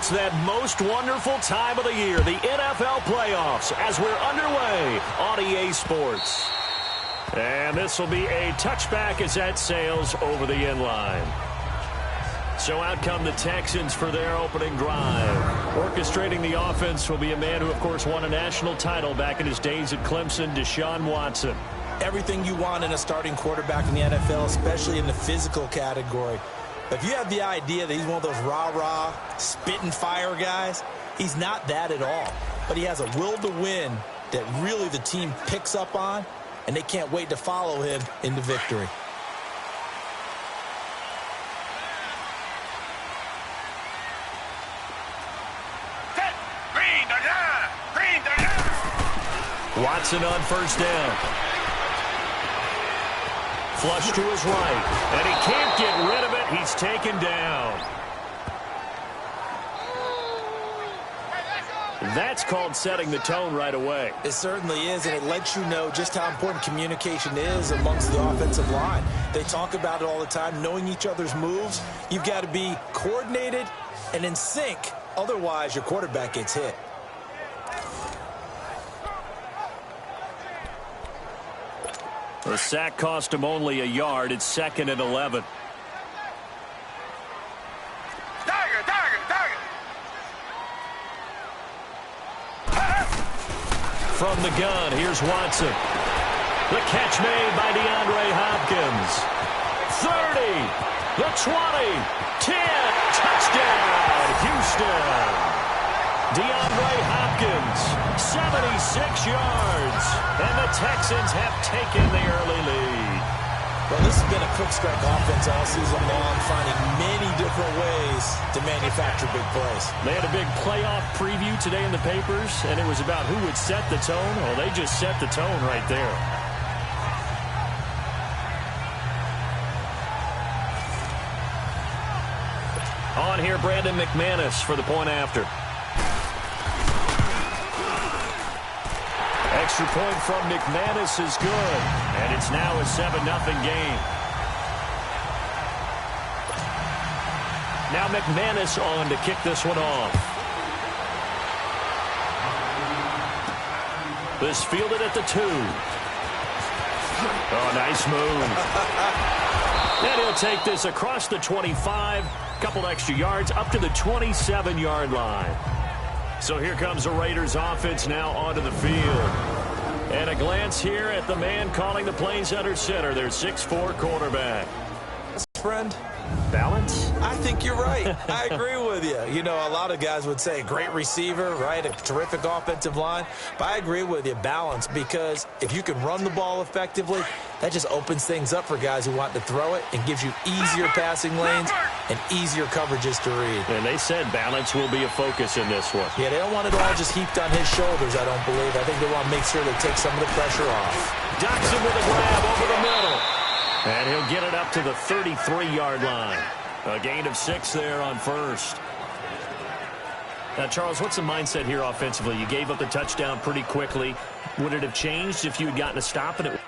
It's that most wonderful time of the year, the NFL playoffs, as we're underway on EA Sports. And this will be a touchback as that sails over the end line. So out come the Texans for their opening drive. Orchestrating the offense will be a man who, of course, won a national title back in his days at Clemson, Deshaun Watson. Everything you want in a starting quarterback in the NFL, especially in the physical category. If you have the idea that he's one of those rah-rah, spit and fire guys, he's not that at all. But he has a will to win that really the team picks up on, and they can't wait to follow him into victory. Watson on first down. Flush to his right, and he can't get rid of it. He's taken down. That's called setting the tone right away. It certainly is, and it lets you know just how important communication is amongst the offensive line. They talk about it all the time, knowing each other's moves. You've got to be coordinated and in sync. Otherwise, your quarterback gets hit. The sack cost him only a yard. It's 2nd and 11. From the gun, here's Watson. The catch made by DeAndre Hopkins. 30, the 20, 10, touchdown, Houston. DeAndre Hopkins, 76 yards, and the Texans have taken the early lead. Well, this has been a quick strike offense all season long, finding many different ways to manufacture big plays. They had a big playoff preview today in the papers, and it was about who would set the tone. Well, they just set the tone right there. On here, Brandon McManus for the point after. Extra point from McManus is good, and it's now a 7-0 game. Now McManus on to kick this one off. This fielded at the 2. Oh, nice move. And he'll take this across the 25, couple extra yards, up to the 27-yard line. So here comes the Raiders offense now onto the field. And a glance here at the man calling the plays under center, their 6'4" quarterback. Friend? Balance? I think you're right. I agree with you. You know, a lot of guys would say great receiver, right? A terrific offensive line. But I agree with you, balance, because if you can run the ball effectively, that just opens things up for guys who want to throw it and gives you easier passing lanes and easier coverages to read. And they said balance will be a focus in this one. Yeah, they don't want it all just heaped on his shoulders, I don't believe. I think they want to make sure they take some of the pressure off. Doxson with a grab over the middle. And he'll get it up to the 33-yard line. A gain of 6 there on first. Now, Charles, what's the mindset here offensively? You gave up the touchdown pretty quickly. Would it have changed if you had gotten a stop in it?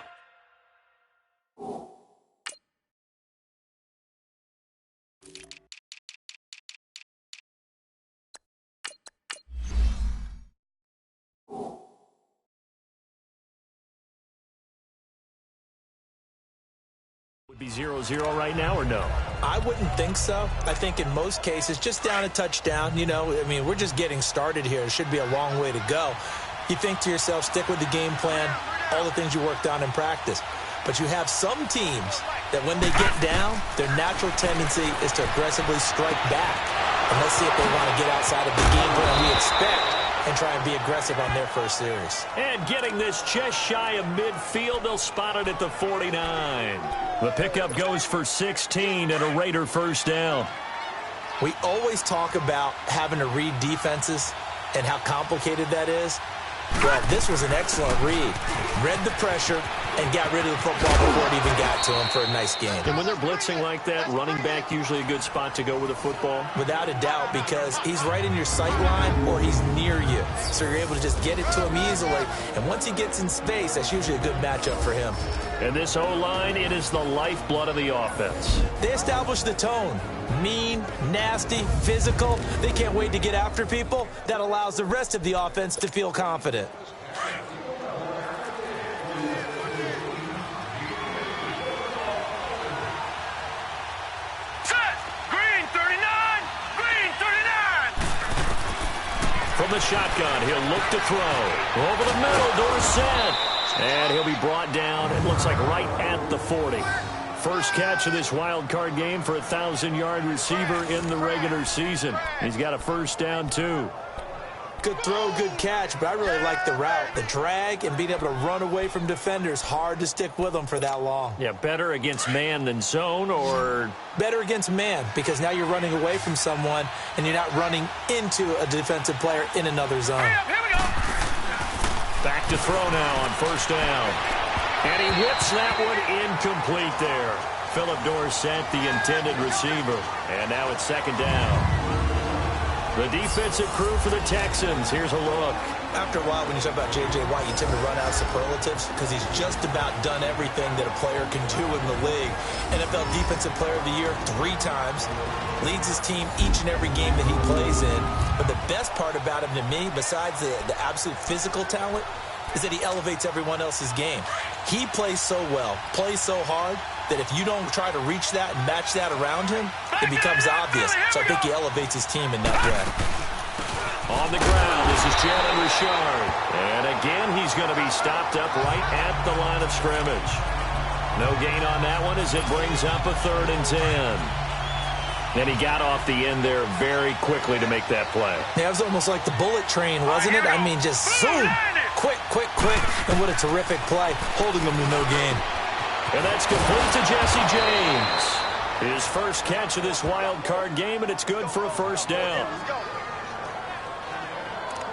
Would be 0-0 right now or no? I wouldn't think so. I think in most cases, just down a touchdown, you know, I mean, we're just getting started here. It should be a long way to go. You think to yourself, stick with the game plan, all the things you worked on in practice. But you have some teams that when they get down, their natural tendency is to aggressively strike back. And let's see if they want to get outside of the game plan we expect and try and be aggressive on their first series. And getting this just shy of midfield, they'll spot it at the 49. The pickup goes for 16 and a Raider first down. We always talk about having to read defenses and how complicated that is. Well, this was an excellent read. Read the pressure, and got rid of the football before it even got to him for a nice gain. And when they're blitzing like that, running back usually a good spot to go with the football? Without a doubt, because he's right in your sight line or he's near you. So you're able to just get it to him easily. And once he gets in space, that's usually a good matchup for him. And this O-line, it is the lifeblood of the offense. They establish the tone. Mean, nasty, physical. They can't wait to get after people. That allows the rest of the offense to feel confident. From the shotgun, he'll look to throw. Over the middle, Dorsett. And he'll be brought down, it looks like right at the 40. First catch of this wild card game for a 1,000-yard receiver in the regular season. He's got a first down, too. Good throw, good catch, but I really like the route. The drag and being able to run away from defenders, hard to stick with them for that long. Yeah, better against man than zone, or? Better against man, because now you're running away from someone and you're not running into a defensive player in another zone. Here we go. Back to throw now on first down. And he whips that one incomplete there. Philip Dorsett, the intended receiver. And now it's second down. The defensive crew for the Texans. Here's a look. After a while, when you talk about J.J. Watt, you tend to run out superlatives because he's just about done everything that a player can do in the league. NFL Defensive Player of the Year 3 times. Leads his team each and every game that he plays in. But the best part about him to me, besides the absolute physical talent, is that he elevates everyone else's game. He plays so well, plays so hard, that if you don't try to reach that and match that around him, it becomes obvious. So I think he elevates his team in that way. On the ground, this is Jalen Richard. And again, he's going to be stopped up right at the line of scrimmage. No gain on that one as it brings up a 3rd and 10. And he got off the end there very quickly to make that play. Yeah, it was almost like the bullet train, wasn't it? I mean, just zoom. Quick, quick, quick. And what a terrific play, holding them to no gain. And that's complete to Jesse James. His first catch of this wild card game, and it's good for a first down.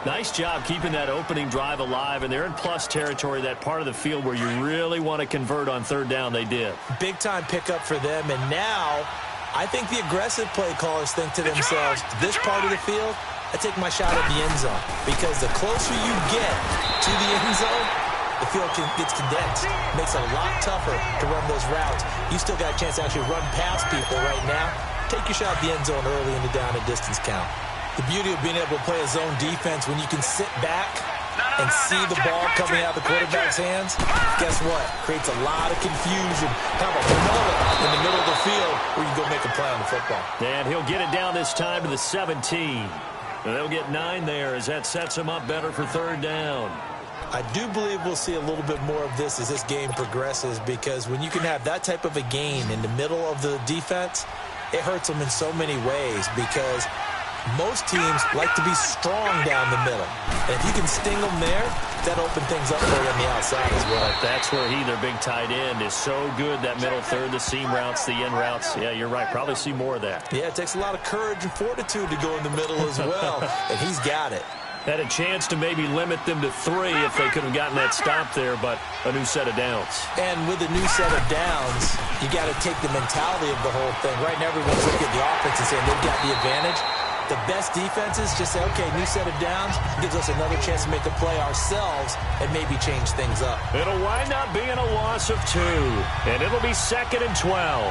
Nice job keeping that opening drive alive, and they're in plus territory, that part of the field where you really want to convert on 3rd down. They did. Big-time pickup for them, and now I think the aggressive play callers think to themselves, this part of the field, I take my shot at the end zone, because the closer you get to the end zone, the field gets condensed. It makes it a lot tougher to run those routes. You still got a chance to actually run past people right now. Take your shot at the end zone early in the down and distance count. The beauty of being able to play a zone defense when you can sit back and see the ball coming out of the quarterback's hands, guess what? Creates a lot of confusion. Have a mullet in the middle of the field where you go make a play on the football. And he'll get it down this time to the 17. They'll get 9 there as that sets him up better for 3rd down. I do believe we'll see a little bit more of this as this game progresses, because when you can have that type of a gain in the middle of the defense, it hurts them in so many ways, because most teams like to be strong down the middle. And if you can sting them there, that opens things up for you on the outside as well. That's where their big tight end, is so good, that middle third, the seam routes, the in routes. Yeah, you're right. Probably see more of that. Yeah, it takes a lot of courage and fortitude to go in the middle as well, and he's got it. Had a chance to maybe limit them to 3 if they could have gotten that stop there, but a new set of downs. And with a new set of downs, you got to take the mentality of the whole thing. Right now, everyone's looking at the offense and saying they've got the advantage. The best defenses just say, okay, new set of downs, gives us another chance to make a play ourselves and maybe change things up. It'll wind up being a loss of 2, and it'll be 2nd and 12.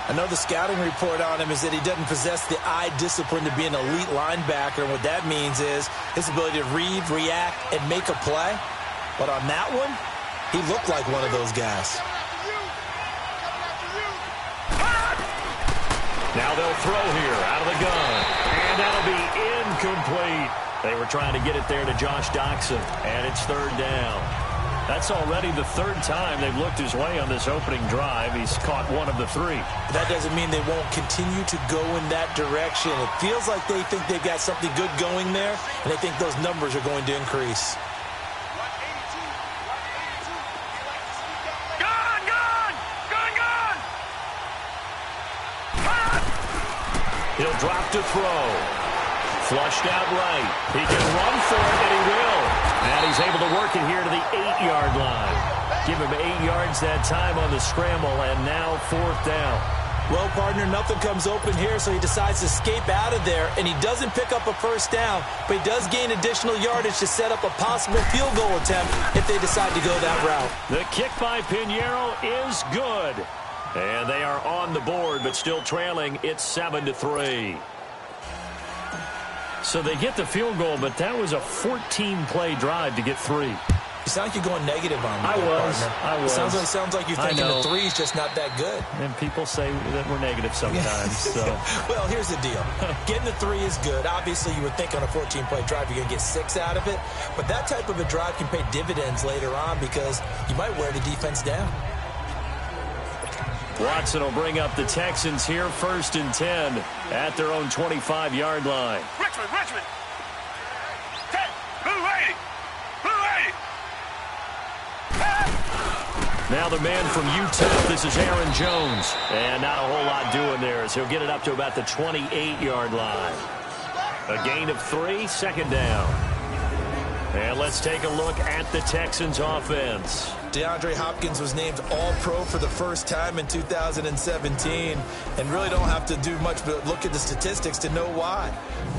I know the scouting report on him is that he doesn't possess the eye discipline to be an elite linebacker, and what that means is his ability to read, react, and make a play. But on that one, he looked like one of those guys. Now they'll throw here out of the gun, and that'll be incomplete. They were trying to get it there to Josh Doxson, and it's 3rd down. That's already the 3rd time they've looked his way on this opening drive. He's caught 1 of the 3. That doesn't mean they won't continue to go in that direction. It feels like they think they've got something good going there, and they think those numbers are going to increase. He'll drop to throw. Flushed out right. He can run for it, and he will. And he's able to work it here to the 8-yard line. Give him 8 yards that time on the scramble, and now 4th down. Well, partner, nothing comes open here, so he decides to escape out of there, and he doesn't pick up a first down, but he does gain additional yardage to set up a possible field goal attempt if they decide to go that route. The kick by Pinheiro is good. And they are on the board, but still trailing. It's 7-3. So they get the field goal, but that was a 14-play drive to get 3. You sound like you're going negative on me. I was. Sounds like you're thinking the 3's just not that good. And people say that we're negative sometimes. So. Well, here's the deal. Getting the 3 is good. Obviously, you would think on a 14-play drive you're going to get 6 out of it. But that type of a drive can pay dividends later on because you might wear the defense down. Watson will bring up the Texans here, 1st and 10 at their own 25-yard line. Richmond. Now the man from UTEP, this is Aaron Jones. And not a whole lot doing there as he'll get it up to about the 28-yard line. A gain of 3, 2nd down. And let's take a look at the Texans offense. DeAndre Hopkins was named All-Pro for the first time in 2017 and really don't have to do much but look at the statistics to know why.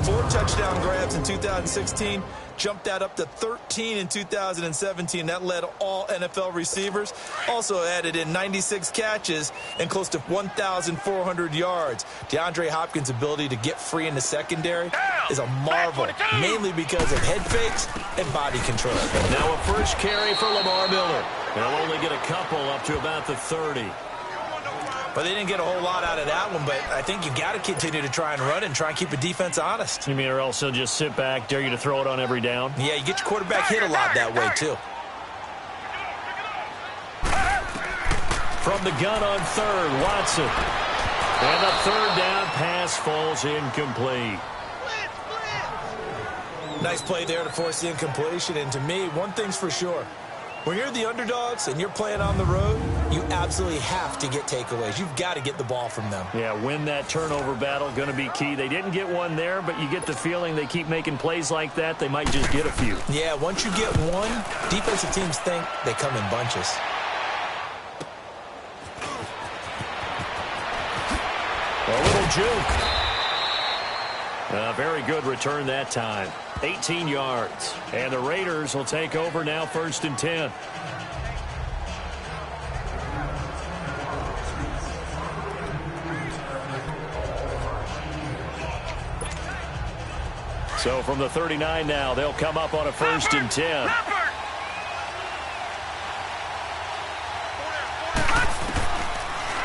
4 touchdown grabs in 2016, jumped that up to 13 in 2017. That led all NFL receivers. Also added in 96 catches and close to 1,400 yards. DeAndre Hopkins' ability to get free in the secondary is a marvel, mainly because of head fakes and body control. Now a first carry for Lamar Miller. They'll only get a couple up to about the 30. But they didn't get a whole lot out of that one, but I think you got to continue to try and run and try and keep the defense honest. You mean or else they'll just sit back, dare you to throw it on every down? Yeah, you get your quarterback hit a lot that way, too. From the gun on 3rd, Watson. And the 3rd down pass falls incomplete. Nice play there to force the incompletion. And to me, one thing's for sure. When you're the underdogs and you're playing on the road, you absolutely have to get takeaways. You've got to get the ball from them. Yeah, win that turnover battle, going to be key. They didn't get one there, but you get the feeling they keep making plays like that, they might just get a few. Yeah, once you get one, defensive teams think they come in bunches. A little juke. A very good return that time. 18 yards. And the Raiders will take over now, 1st and 10. So from the 39 now, they'll come up on a 1st and 10.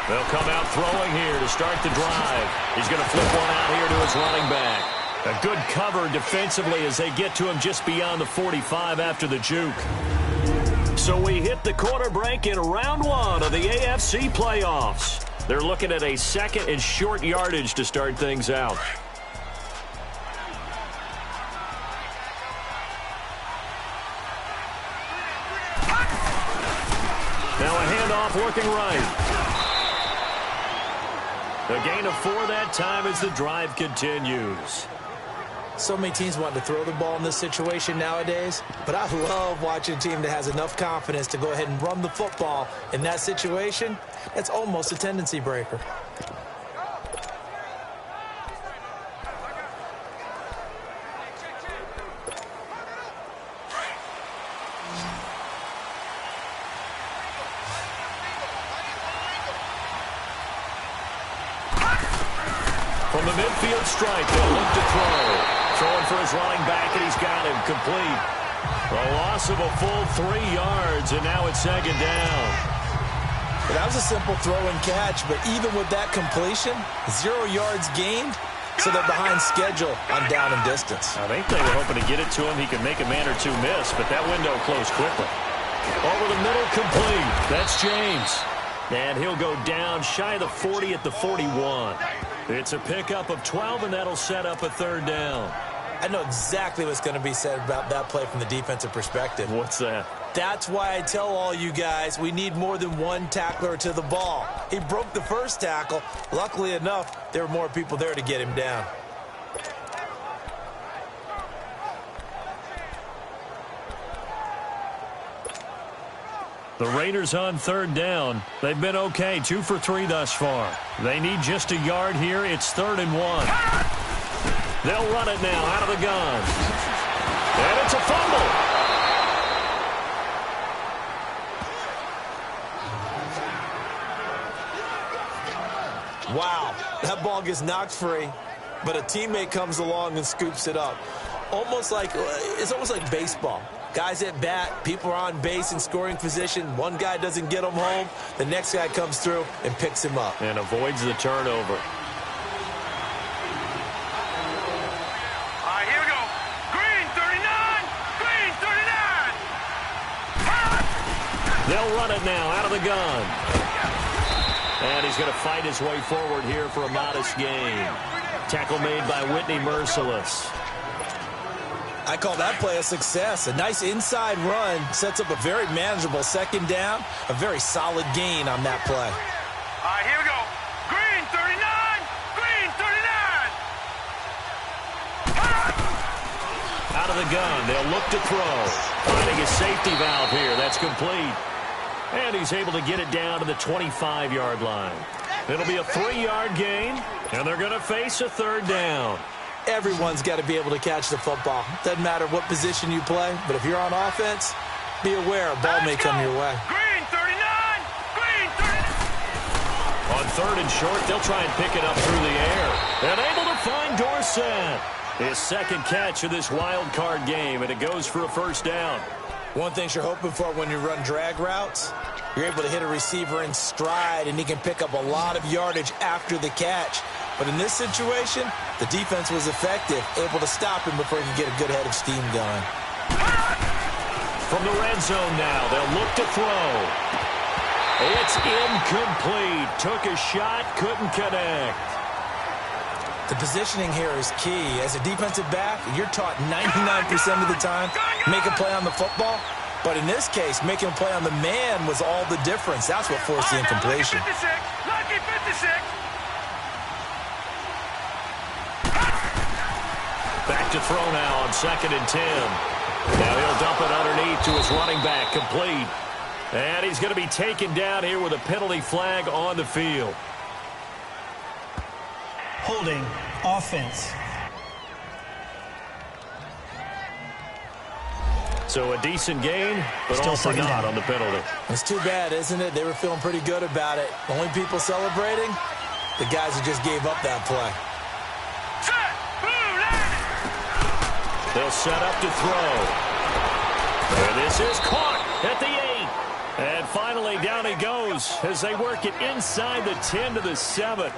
They'll come out throwing here to start the drive. He's going to flip one out here to his running back. A good cover defensively as they get to him just beyond the 45 after the juke. So we hit the quarter break in round 1 of the AFC playoffs. They're looking at a 2nd and short yardage to start things out. Now a handoff working right. A gain of 4 that time as the drive continues. So many teams want to throw the ball in this situation nowadays, but I love watching a team that has enough confidence to go ahead and run the football in that situation. That's almost a tendency breaker. From the midfield stripe, they'll look to throw. Throwing for his running back, and he's got him complete. A loss of a full 3 yards, and now it's 2nd down. Well, that was a simple throw and catch, but even with that completion, 0 yards gained, so they're behind schedule on down and distance. I think they were hoping to get it to him. He could make a man or two miss, but that window closed quickly. Over the middle, complete. That's James. And he'll go down shy of the 40 at the 41. It's a pickup of 12, and that'll set up a 3rd down. I know exactly what's going to be said about that play from the defensive perspective. What's that? That's why I tell all you guys we need more than one tackler to the ball. He broke the first tackle. Luckily enough, there were more people there to get him down. The Raiders on third down. They've been okay, 2 for 3 thus far. They need just a yard here. It's 3rd and 1. They'll run it now out of the gun. And it's a fumble. Wow, that ball gets knocked free, but a teammate comes along and scoops it up. It's almost like baseball. Guys at bat, people are on base in scoring position. One guy doesn't get him home. The next guy comes through and picks him up. And avoids the turnover. All right, here we go. Green, 39. Green, 39. They'll run it now out of the gun. And he's going to fight his way forward here for a modest gain. Tackle made by Whitney Merciless. I call that play a success. A nice inside run sets up a very manageable 2nd down. A very solid gain on that play. All right, here we go. Green, 39. Green, 39. Out of the gun. They'll look to throw. Finding a safety valve here. That's complete. And he's able to get it down to the 25-yard line. It'll be a 3-yard gain, and they're going to face a 3rd down. Everyone's got to be able to catch the football. Doesn't matter what position you play, but if you're on offense, be aware a ball may come your way. Green, 39. Green, 39. On 3rd and short, they'll try and pick it up through the air. And able to find Dorsett. His 2nd catch of this wild card game, and it goes for a 1st down. One thing you're hoping for when you run drag routes, you're able to hit a receiver in stride, and he can pick up a lot of yardage after the catch. But in this situation, the defense was effective, able to stop him before he could get a good head of steam going. From the red zone now, they'll look to throw. It's incomplete. Took a shot, couldn't connect. The positioning here is key. As a defensive back, you're taught 99% of the time, make a play on the football. But in this case, making a play on the man was all the difference. That's what forced the incompletion. Lucky 56. Back to throw now on 2nd and 10. Now he'll dump it underneath to his running back, complete. And he's going to be taken down here with a penalty flag on the field. Holding offense. So a decent gain, but Still also second not down on the penalty. It's too bad, isn't it? They were feeling pretty good about it. Only people celebrating, the guys who just gave up that play. They'll set up to throw. And this is caught at the 8. And finally down he goes as they work it inside the 10 to the 7.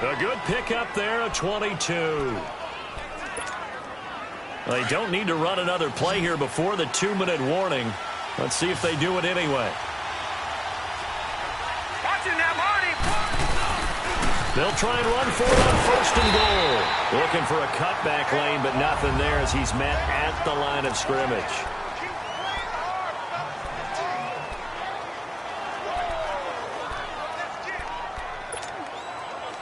A good pickup there, a 22. They don't need to run another play here before the 2-minute warning. Let's see if they do it anyway. Watching that, Marty. They'll try and run for it on 1st and goal. Looking for a cutback lane, but nothing there as he's met at the line of scrimmage.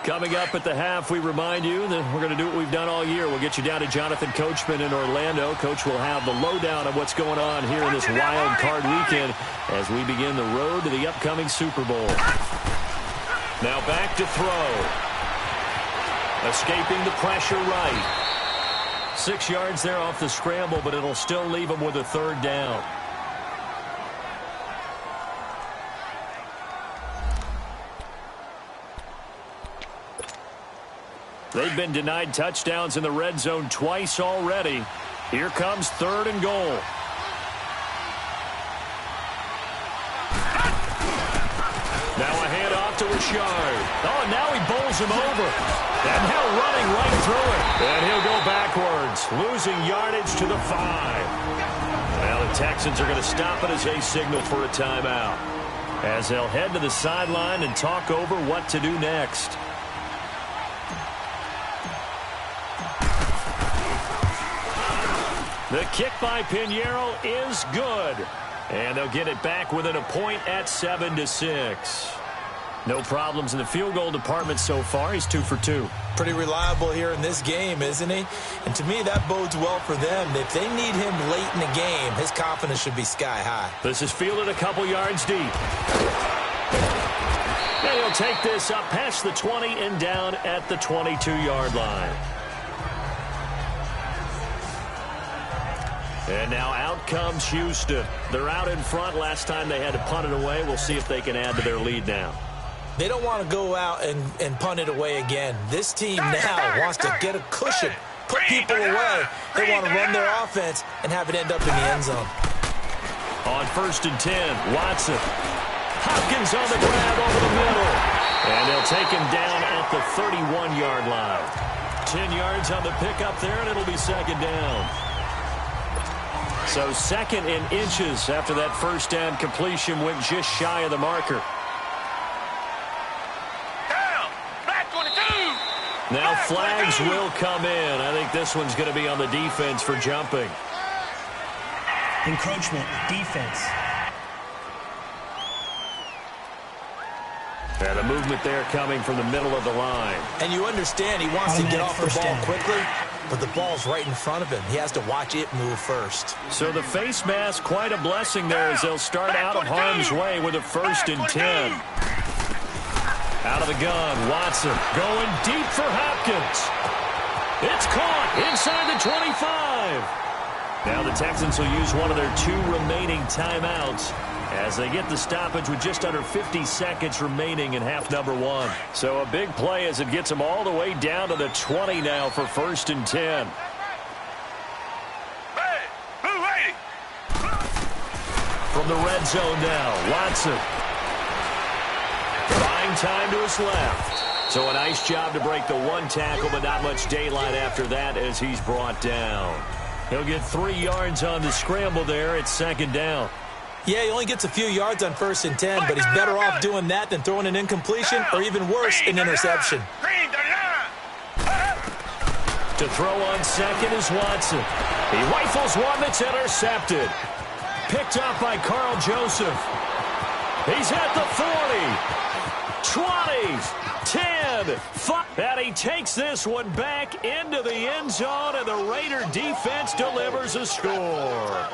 Coming up at the half, we remind you that we're going to do what we've done all year. We'll get you down to Jonathan Coachman in Orlando. Coach will have the lowdown of what's going on here in this wild card weekend as we begin the road to the upcoming Super Bowl. Now back to throw. Escaping the pressure right. 6 yards there off the scramble, but it'll still leave him with a 3rd down. They've been denied touchdowns in the red zone twice already. Here comes 3rd and goal. Now a handoff to Richard. Oh, and now he bowls him over. And now running right through it. And he'll go backwards, losing yardage to the 5. Now the Texans are going to stop it as they signal for a timeout, as they'll head to the sideline and talk over what to do next. The kick by Pinheiro is good. And they'll get it back within a point at 7-6. No problems in the field goal department so far. He's 2 for 2. Pretty reliable here in this game, isn't he? And to me, that bodes well for them. If they need him late in the game, his confidence should be sky high. This is fielded a couple yards deep. And he'll take this up past the 20 and down at the 22-yard line. And now out comes Houston. They're out in front. Last time they had to punt it away. We'll see if they can add to their lead now. They don't want to go out and punt it away again. This team now wants to get a cushion, put people away. They want to run their offense and have it end up in the end zone. On 1st and 10, Watson. Hopkins on the grab over the middle. And they'll take him down at the 31-yard line. 10 yards on the pickup there, and it'll be 2nd down. So 2nd and inches after that first down completion went just shy of the marker. Now flags will come in. I think this one's going to be on the defense for jumping. Encroachment, defense. And the movement there coming from the middle of the line. And you understand he wants to get off the ball quickly, but the ball's right in front of him. He has to watch it move first. So the face mask, quite a blessing there as they'll start out of harm's way with a 1st and 10. Out of the gun, Watson going deep for Hopkins. It's caught inside the 25. Now the Texans will use one of their 2 remaining timeouts as they get the stoppage with just under 50 seconds remaining in half number 1. So a big play as it gets them all the way down to the 20 now for 1st and 10. From the red zone now, Watson. Buying time to his left. So a nice job to break the 1 tackle, but not much daylight after that as he's brought down. He'll get 3 yards on the scramble there. It's 2nd down. Yeah, he only gets a few yards on 1st and 10, but he's better off doing that than throwing an incompletion or even worse, an interception. To throw on 2nd is Watson. He rifles one that's intercepted. Picked up by Carl Joseph. He's at the 40. 20, 10, 5. And he takes this one back into the end zone, and the Raider defense delivers a score.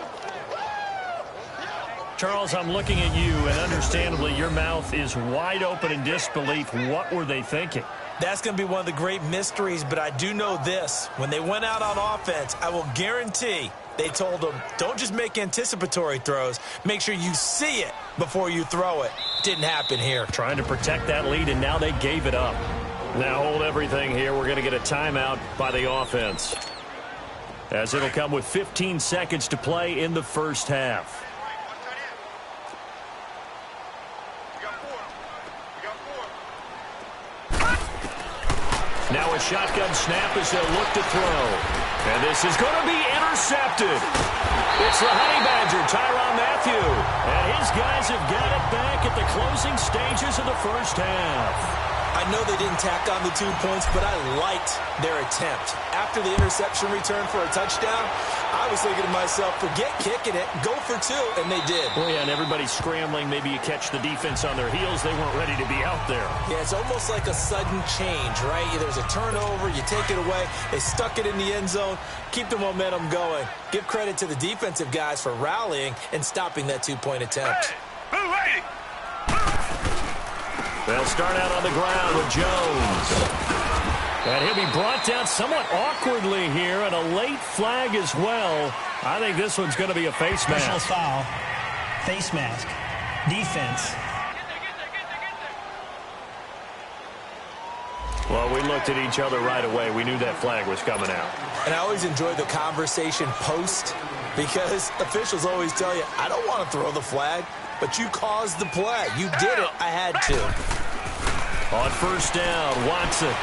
Charles, I'm looking at you, and understandably your mouth is wide open in disbelief. What were they thinking? That's going to be one of the great mysteries, but I do know this. When they went out on offense, I will guarantee they told them, don't just make anticipatory throws. Make sure you see it before you throw it. Didn't happen here. Trying to protect that lead, and now they gave it up. Now hold everything here. We're going to get a timeout by the offense, as it'll come with 15 seconds to play in the first half. Now a shotgun snap as they'll look to throw. And this is going to be intercepted. It's the Honey Badger, Tyrann Mathieu. And his guys have got it back at the closing stages of the first half. I know they didn't tack on the 2 points, but I liked their attempt. After the interception return for a touchdown, I was thinking to myself, forget kicking it, go for 2, and they did. Well, yeah, and everybody's scrambling. Maybe you catch the defense on their heels. They weren't ready to be out there. Yeah, it's almost like a sudden change, right? There's a turnover, you take it away, they stuck it in the end zone, keep the momentum going. Give credit to the defensive guys for rallying and stopping that 2-point attempt. Hey, They'll start out on the ground with Jones. And he'll be brought down somewhat awkwardly here, and a late flag as well. I think this one's going to be a face mask. Personal foul, face mask, defense. Well, we looked at each other right away. We knew that flag was coming out. And I always enjoy the conversation post, because officials always tell you, I don't want to throw the flag, but you caused the play. You did it. I had to. On first down, Watson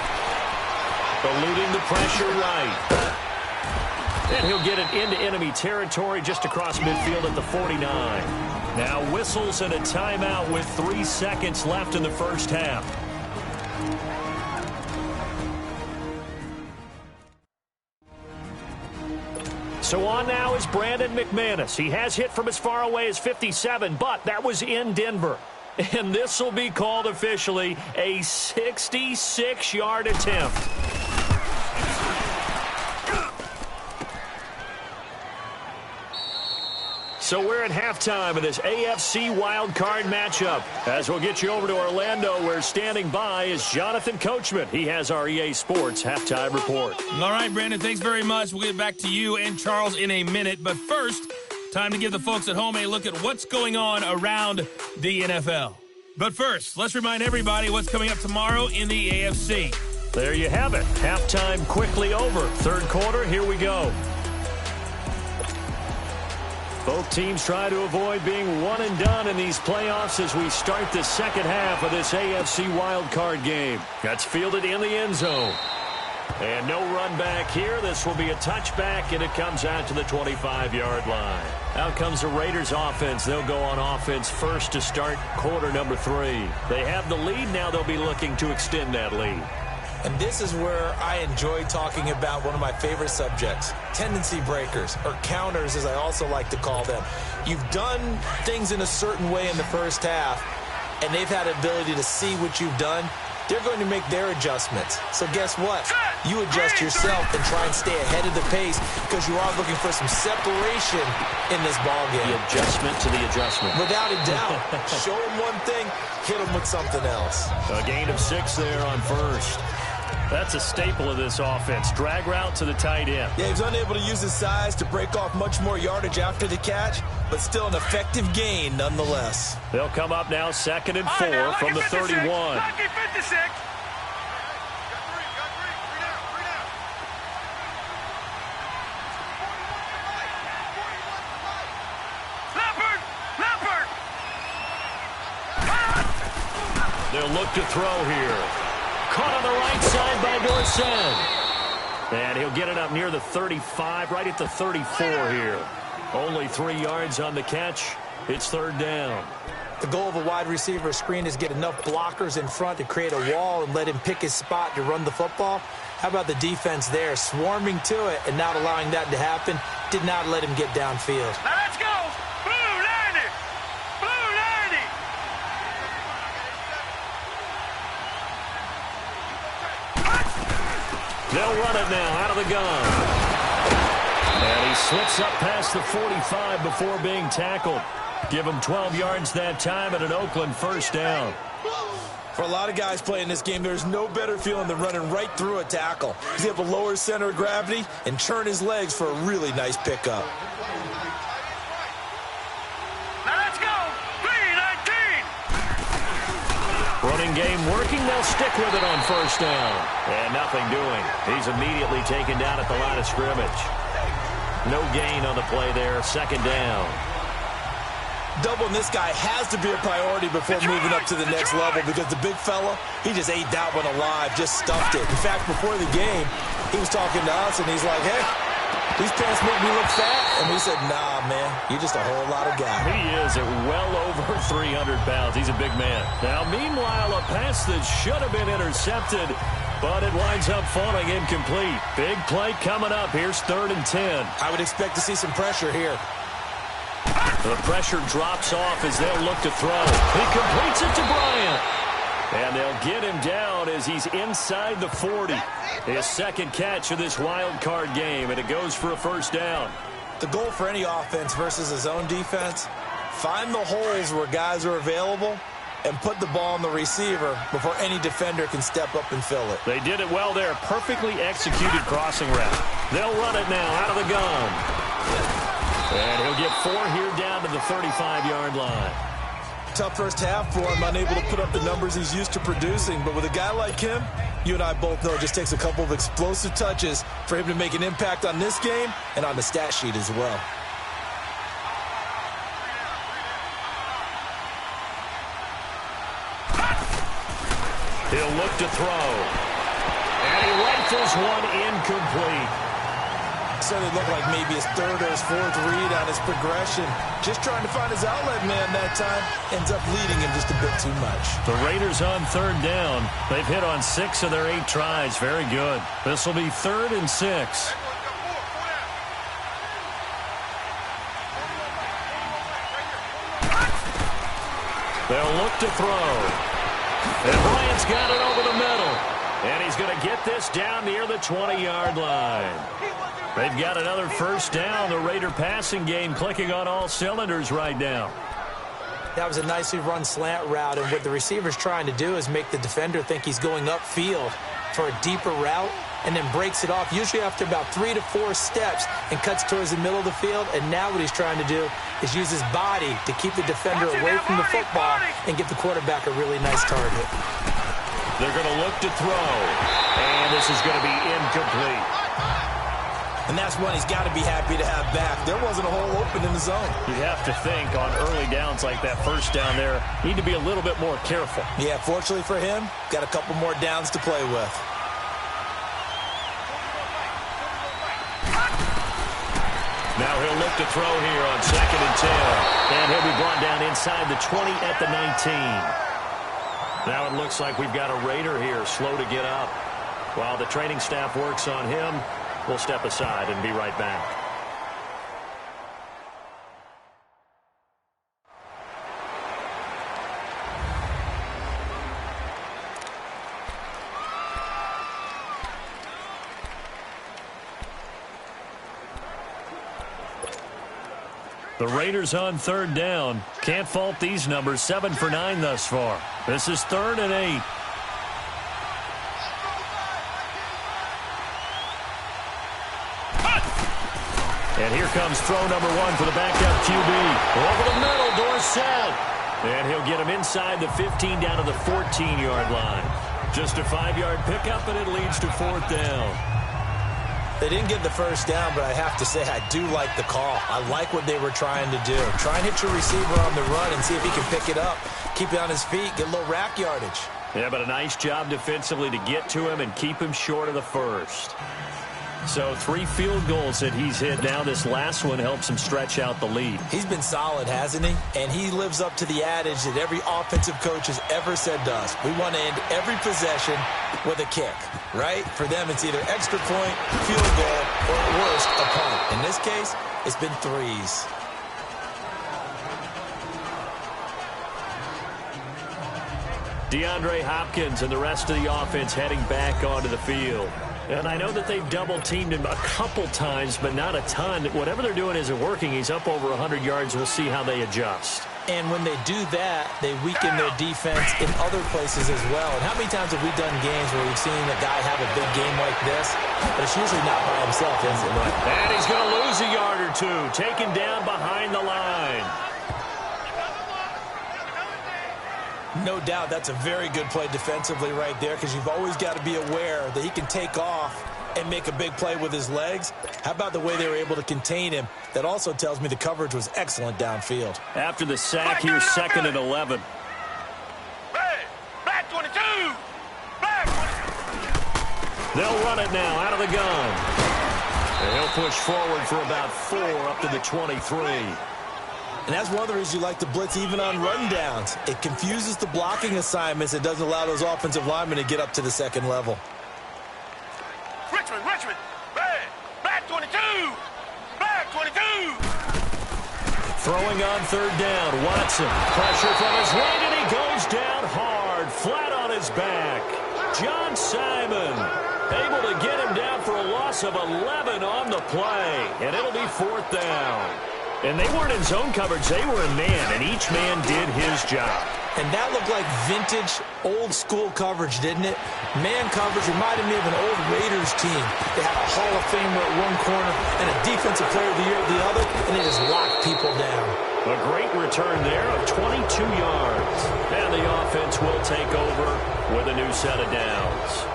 eluding the pressure right. And he'll get it into enemy territory just across midfield at the 49. Now whistles and a timeout with 3 seconds left in the first half. So on now is Brandon McManus. He has hit from as far away as 57, but that was in Denver. And this will be called officially a 66-yard attempt. So we're at halftime of this AFC wildcard matchup. As we'll get you over to Orlando, where standing by is Jonathan Coachman. He has our EA Sports halftime report. All right, Brandon, thanks very much. We'll get back to you and Charles in a minute. But first, time to give the folks at home a look at what's going on around the NFL. But first, let's remind everybody what's coming up tomorrow in the AFC. There you have it. Halftime quickly over. Third quarter, here we go. Both teams try to avoid being one and done in these playoffs as we start the second half of this AFC wildcard game. That's fielded in the end zone. And no run back here. This will be a touchback, and it comes out to the 25-yard line. Out comes the Raiders offense. They'll go on offense first to start quarter number 3. They have the lead. Now they'll be looking to extend that lead. And this is where I enjoy talking about one of my favorite subjects, tendency breakers, or counters as I also like to call them. You've done things in a certain way in the first half, and they've had the ability to see what you've done. They're going to make their adjustments. So guess what? You adjust yourself and try and stay ahead of the pace because you are looking for some separation in this ballgame. The adjustment to the adjustment. Without a doubt. Show them one thing, hit them with something else. A gain of 6 there on first. That's a staple of this offense. Drag route to the tight end. Yeah, he was unable to use his size to break off much more yardage after the catch, but still an effective gain nonetheless. They'll come up now 2nd and 4 from the 31. Lucky 56. They'll look to throw here. Caught on the right side by Dorsett. And he'll get it up near the 35, right at the 34 here. Only 3 yards on the catch. It's 3rd down. The goal of a wide receiver screen is get enough blockers in front to create a wall and let him pick his spot to run the football. How about the defense there, swarming to it and not allowing that to happen? Did not let him get downfield. Now let's go. Blue 90. Blue 90. They'll run it now out of the gun. And he slips up past the 45 before being tackled. Give him 12 yards that time and an Oakland 1st down. For a lot of guys playing this game, there's no better feeling than running right through a tackle. He's able to lower his center of gravity and churn his legs for a really nice pickup. Now let's go. 319. Running game working. They'll stick with it on 1st down. And nothing doing. He's immediately taken down at the line of scrimmage. No gain on the play there. 2nd down. Doubling this guy has to be a priority before moving up to the next level because the big fella, he just ate that one alive, just stuffed it. In fact, before the game, he was talking to us, and he's like, hey, these pants make me look fat. And we said, nah, man, you're just a whole lot of guy. He is at well over 300 pounds. He's a big man. Now, meanwhile, a pass that should have been intercepted, but it winds up falling incomplete. Big play coming up. Here's 3rd and 10. I would expect to see some pressure here. The pressure drops off as they'll look to throw. He completes it to Bryant. And they'll get him down as he's inside the 40. His 2nd catch of this wild card game, and it goes for a 1st down. The goal for any offense versus his own defense, find the holes where guys are available and put the ball on the receiver before any defender can step up and fill it. They did it well there. Perfectly executed crossing route. They'll run it now out of the gun. And he'll get 4 here down to the 35-yard line. Tough first half for him, unable to put up the numbers he's used to producing. But with a guy like him, you and I both know it just takes a couple of explosive touches for him to make an impact on this game and on the stat sheet as well. He'll look to throw. And he rifles one incomplete. Certainly looked like maybe his 3rd or his 4th read on his progression. Just trying to find his outlet man that time. Ends up leading him just a bit too much. The Raiders on 3rd down. They've hit on 6 of their 8 tries. Very good. This will be 3rd and 6. They'll look to throw. And Bryant's got it over the middle. And he's going to get this down near the 20-yard line. They've got another first down. The Raider passing game clicking on all cylinders right now. That was a nicely run slant route, and what the receiver's trying to do is make the defender think he's going upfield for a deeper route, and then breaks it off, usually after about 3 to 4 steps, and cuts towards the middle of the field. And now what he's trying to do is use his body to keep the defender away from the football and give the quarterback a really nice target. They're going to look to throw, and this is going to be incomplete. And that's one he's got to be happy to have back. There wasn't a hole open in the zone. You have to think on early downs like that first down there, need to be a little bit more careful. Yeah, fortunately for him, got a couple more downs to play with. Now he'll look to throw here on 2nd and 10. And he'll be brought down inside the 20 at the 19. Now it looks like we've got a Raider here, slow to get up. While the training staff works on him, we'll step aside and be right back. The Raiders on 3rd down. Can't fault these numbers. 7 for 9 thus far. This is 3rd and 8. And here comes throw number 1 for the backup QB. Over the middle, Dorsett. And he'll get him inside the 15 down to the 14-yard line. Just a 5-yard pickup, and it leads to 4th down. They didn't get the first down, but I have to say I do like the call. I like what they were trying to do. Try and hit your receiver on the run and see if he can pick it up. Keep it on his feet, get a little rack yardage. Yeah, but a nice job defensively to get to him and keep him short of the first. So 3 field goals that he's hit now. This last one helps him stretch out the lead. He's been solid, hasn't he? And he lives up to the adage that every offensive coach has ever said to us. We want to end every possession with a kick, right? For them, it's either extra point, field goal, or at worst, a punt. In this case, it's been 3s. DeAndre Hopkins and the rest of the offense heading back onto the field. And I know that they've double-teamed him a couple times, but not a ton. Whatever they're doing isn't working. He's up over 100 yards. We'll see how they adjust. And when they do that, they weaken their defense in other places as well. And how many times have we done games where we've seen a guy have a big game like this? But it's usually not by himself, is it? And he's going to lose a yard or two. Taken down behind the line. No doubt that's a very good play defensively right there, because you've always got to be aware that he can take off and make a big play with his legs. How about the way they were able to contain him? That also tells me the coverage was excellent downfield. After the sack, here's 2nd and 11. Black 22! Black 22! They'll run it now out of the gun. And he'll push forward for about 4 up to the 23. And that's one of the reasons you like to blitz even on rundowns. It confuses the blocking assignments. It doesn't allow those offensive linemen to get up to the 2nd level. Richmond! Black 22! Black 22! Throwing on 3rd down. Watson. Pressure from his right, and he goes down hard. Flat on his back. John Simon able to get him down for a loss of 11 on the play. And it'll be 4th down. And they weren't in zone coverage. They were in man, and each man did his job. And that looked like vintage, old-school coverage, didn't it? Man coverage reminded me of an old Raiders team. They had a Hall of Famer at one corner and a Defensive Player of the Year at the other, and they just locked people down. A great return there of 22 yards. And the offense will take over with a new set of downs.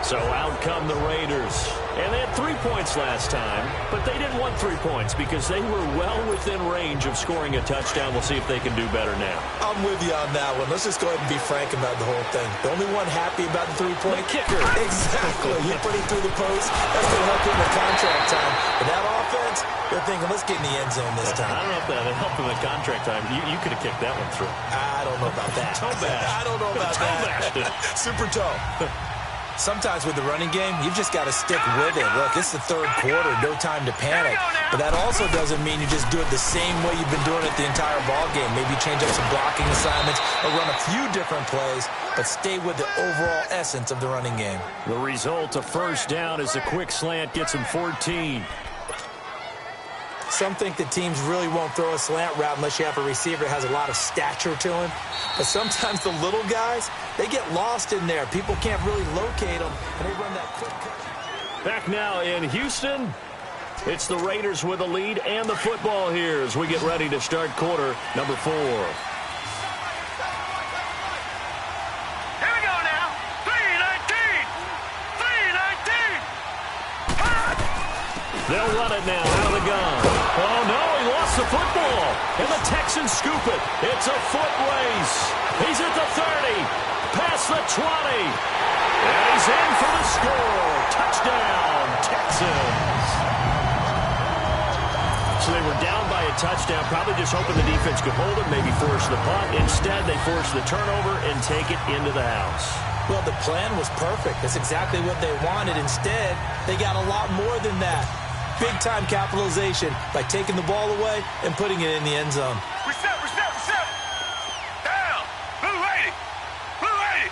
So out come the Raiders. And they had 3 points last time, but they didn't want 3 points because they were well within range of scoring a touchdown. We'll see if they can do better now. I'm with you on that one. Let's just go ahead and be frank about the whole thing. The only one happy about the 3-point kicker. Exactly. You put him through the post. That's going to help him with contract time. But that offense, they're thinking, let's get in the end zone this time. I don't know if that helped him at contract time. You could have kicked that one through. I don't know about that. Toe bash. I don't know about Toe that. bashed it. Super toe. Sometimes with the running game, you've just got to stick with it. Look, it's the third quarter, no time to panic. But that also doesn't mean you just do it the same way you've been doing it the entire ball game. Maybe change up some blocking assignments or run a few different plays, but stay with the overall essence of the running game. The result, a first down, as a quick slant gets him 14. Some think the teams really won't throw a slant route unless you have a receiver that has a lot of stature to him. But sometimes the little guys, they get lost in there. People can't really locate them, and they run that quick cut. Back now in Houston, it's the Raiders with the lead and the football here as we get ready to start quarter number 4. Here we go now. 3-19. 3-19. They'll run it now out of the gun. Oh, no, he lost the football. And the Texans scoop it. It's a foot race. He's at the 30, past the 20. And he's in for the score. Touchdown, Texans. So they were down by a touchdown, probably just hoping the defense could hold it, maybe force the punt. Instead, they forced the turnover and take it into the house. Well, the plan was perfect. That's exactly what they wanted. Instead, they got a lot more than that. Big-time capitalization by taking the ball away and putting it in the end zone. Reset. Down. Blue 80. Blue 80.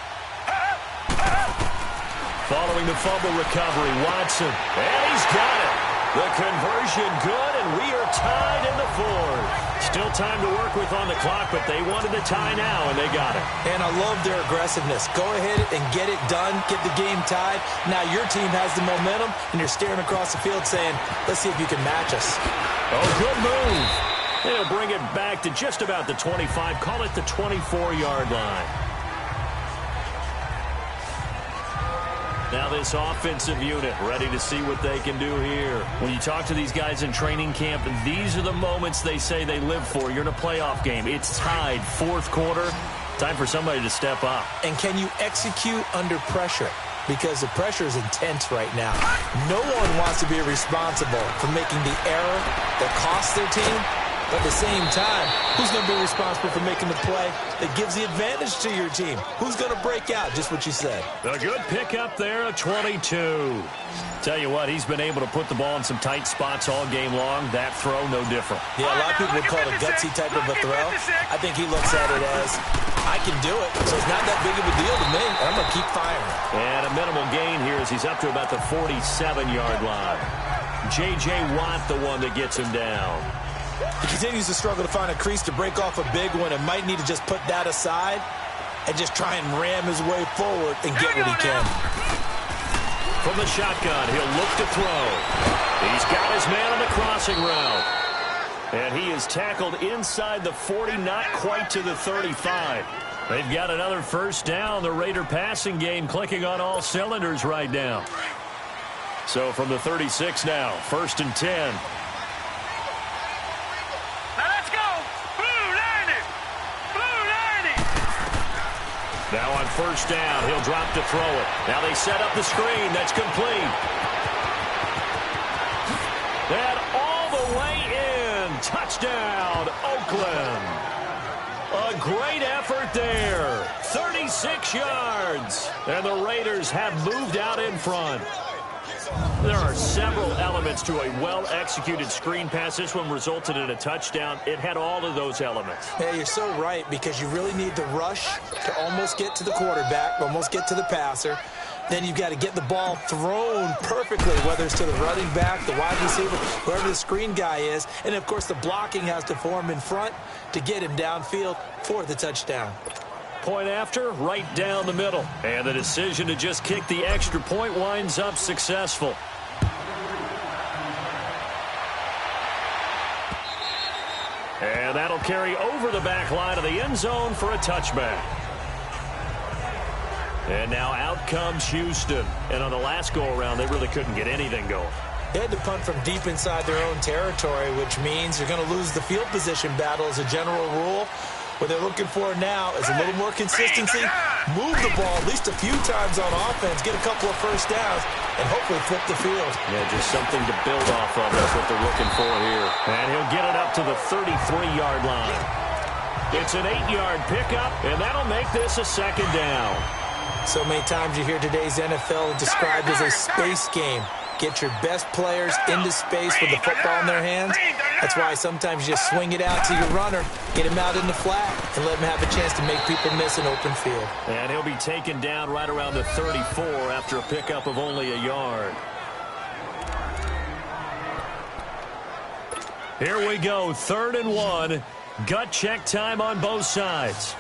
Following the fumble recovery, Watson. And he's got it. The conversion good, and we are tied in the fourth. Still time to work with on the clock, but they wanted the tie now, and they got it. And I love their aggressiveness. Go ahead and get it done, get the game tied. Now your team has the momentum, and you're staring across the field saying, let's see if you can match us. Oh, good move. They'll bring it back to just about the 25. Call it the 24-yard line. Now this offensive unit ready to see what they can do here. When you talk to these guys in training camp, these are the moments they say they live for. You're in a playoff game. It's tied, fourth quarter. Time for somebody to step up. And can you execute under pressure? Because the pressure is intense right now. No one wants to be responsible for making the error that costs their team. But at the same time, who's going to be responsible for making the play that gives the advantage to your team? Who's going to break out? Just what you said. A good pickup there, a 22. Tell you what, he's been able to put the ball in some tight spots all game long. That throw, no different. Yeah, a lot of people would call it a gutsy type of a throw. I think he looks at it as, I can do it, so it's not that big of a deal to me. I'm going to keep firing. And a minimal gain here as he's up to about the 47-yard line. J.J. Watt, the one that gets him down. He continues to struggle to find a crease to break off a big one and might need to just put that aside and just try and ram his way forward and get what he can. From the shotgun, he'll look to throw. He's got his man on the crossing route. And he is tackled inside the 40, not quite to the 35. They've got another first down. The Raider passing game clicking on all cylinders right now. So from the 36 now, 1st and 10. Now on first down, he'll drop to throw it. Now they set up the screen. That's complete. And all the way in. Touchdown, Oakland. A great effort there. 36 yards. And the Raiders have moved out in front. There are several elements to a well-executed screen pass. This one resulted in a touchdown. It had all of those elements. Yeah, you're so right, because you really need the rush to almost get to the quarterback, almost get to the passer. Then you've got to get the ball thrown perfectly, whether it's to the running back, the wide receiver, whoever the screen guy is. And, of course, the blocking has to form in front to get him downfield for the touchdown. Point after, right down the middle. And the decision to just kick the extra point winds up successful. And that'll carry over the back line of the end zone for a touchback. And now out comes Houston. And on the last go-around, they really couldn't get anything going. They had to punt from deep inside their own territory, which means you're going to lose the field position battle as a general rule. What they're looking for now is a little more consistency, move the ball at least a few times on offense, get a couple of first downs, and hopefully flip the field. Yeah, just something to build off of. That's what they're looking for here. And he'll get it up to the 33-yard line. It's an 8-yard pickup, and that'll make this a second down. So many times you hear today's NFL described as a space game. Get your best players into space with the football in their hands. That's why sometimes you just swing it out to your runner, get him out in the flat, and let him have a chance to make people miss an open field. And he'll be taken down right around the 34 after a pickup of only a yard. Here we go, 3rd and 1. Gut check time on both sides.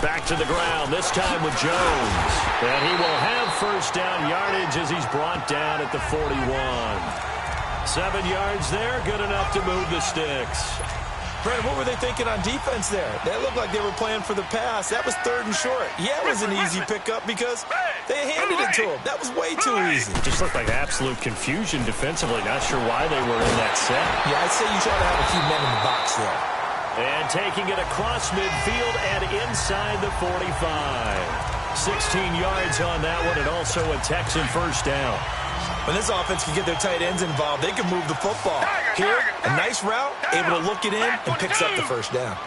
Back to the ground, this time with Jones. And he will have first down yardage as he's brought down at the 41. 7 yards there, good enough to move the sticks. Brandon, what were they thinking on defense there? That looked like they were playing for the pass. That was 3rd and short. Yeah, it was an easy pickup because they handed it to him. That was way too easy. Just looked like absolute confusion defensively. Not sure why they were in that set. Yeah, I'd say you try to have a few men in the box there. And taking it across midfield and inside the 45. 16 yards on that one, and also a Texan first down. When this offense can get their tight ends involved, they can move the football. Here, a nice route, able to look it in, and picks up the first down.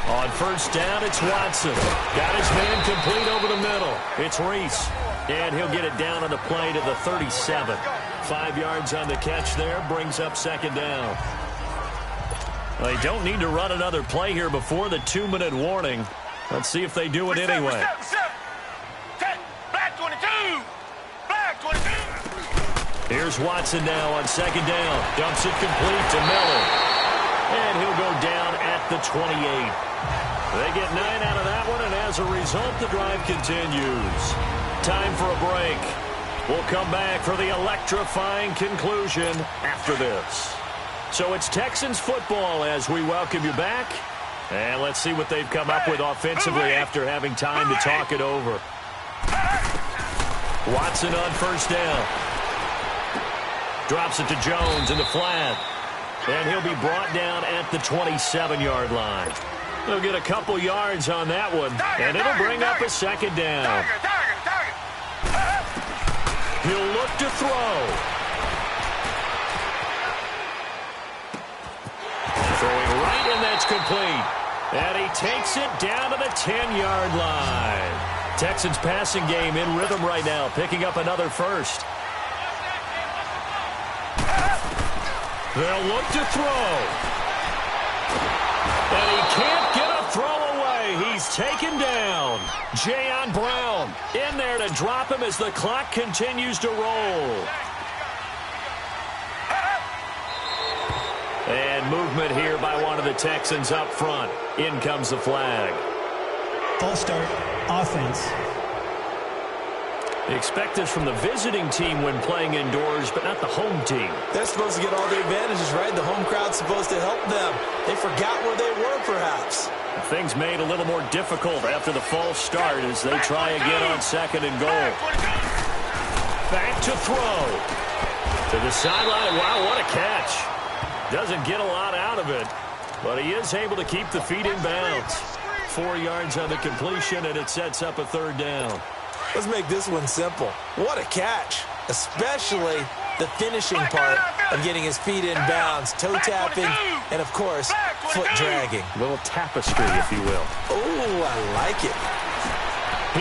On first down, it's Watson. Got his man complete over the middle. It's Reese. And he'll get it down on the play to the 37. 5 yards on the catch there, brings up second down. They don't need to run another play here before the 2-minute warning. Let's see if they do it anyway. Here's Watson now on second down. Dumps it complete to Miller. And he'll go down at the 28. They get 9 out of that one, and as a result, the drive continues. Time for a break. We'll come back for the electrifying conclusion after this. So it's Texans football as we welcome you back. And let's see what they've come up with offensively after having time to talk it over. Watson on first down. Drops it to Jones in the flat. And he'll be brought down at the 27-yard line. He'll get a couple yards on that one, and it'll bring up a second down. He'll look to throw. Throwing right, and that's complete. And he takes it down to the 10-yard line. Texans passing game in rhythm right now, picking up another first. They'll look to throw. And he can't get a throw away. He's taken down. Jayon Brown in there to drop him as the clock continues to roll. And movement here by one of the Texans up front. In comes the flag. False start, offense. They expect this from the visiting team when playing indoors, but not the home team. They're supposed to get all the advantages, right? The home crowd's supposed to help them. They forgot where they were, perhaps. Things made a little more difficult after the false start as they try again on second and goal. Back to throw. To the sideline. Wow, what a catch. Doesn't get a lot out of it, but he is able to keep the feet in bounds. 4 yards on the completion, and it sets up a third down. Let's make this one simple. What a catch, especially the finishing part of getting his feet in bounds, toe tapping, and, of course, foot dragging. A little tapestry, if you will. Oh, I like it.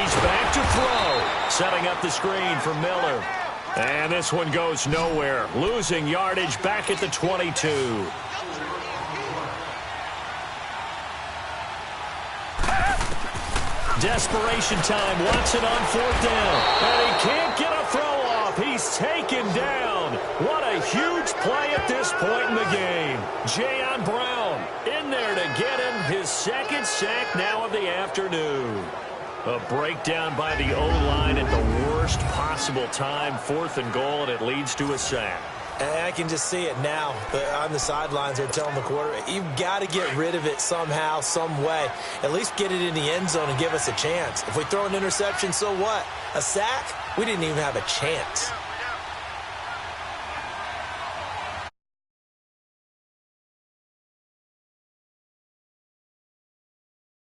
He's back to throw, setting up the screen for Miller. And this one goes nowhere, losing yardage back at the 22. Desperation time. Watson on fourth down. And he can't get a throw off. He's taken down. What a huge play at this point in the game. Jayon Brown in there to get him his second sack now of the afternoon. A breakdown by the O-line at the worst possible time. 4th and goal, and it leads to a sack. And I can just see it now. On the sidelines, they're telling the quarterback, you've got to get rid of it somehow, some way. At least get it in the end zone and give us a chance. If we throw an interception, so what? A sack? We didn't even have a chance.